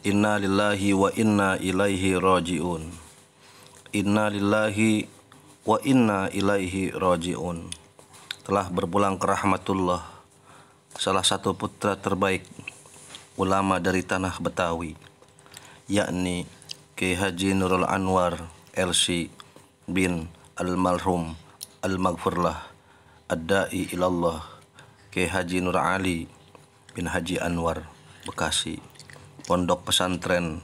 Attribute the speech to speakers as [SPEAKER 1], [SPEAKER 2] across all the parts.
[SPEAKER 1] Inna lillahi wa inna ilaihi raji'un. Inna lillahi wa inna ilaihi raji'un. Telah berpulang ke rahmatullah salah satu putra terbaik ulama dari tanah Betawi, yakni Kiai Haji Nurul Anwar LC bin Almarhum Al-Maghfurlah Ad-Da'i ilallah Kiai Haji Nur Ali bin Haji Anwar Bekasi, Pondok Pesantren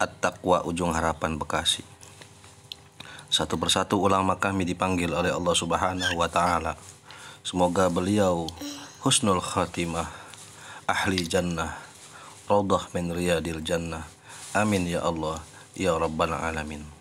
[SPEAKER 1] At-Taqwa Ujung Harapan Bekasi. Satu persatu ulama kami dipanggil oleh Allah Subhanahu wa Ta'ala. Semoga beliau husnul khatimah, ahli jannah, raudhah min riyadil jannah. Amin ya Allah ya rabbal alamin.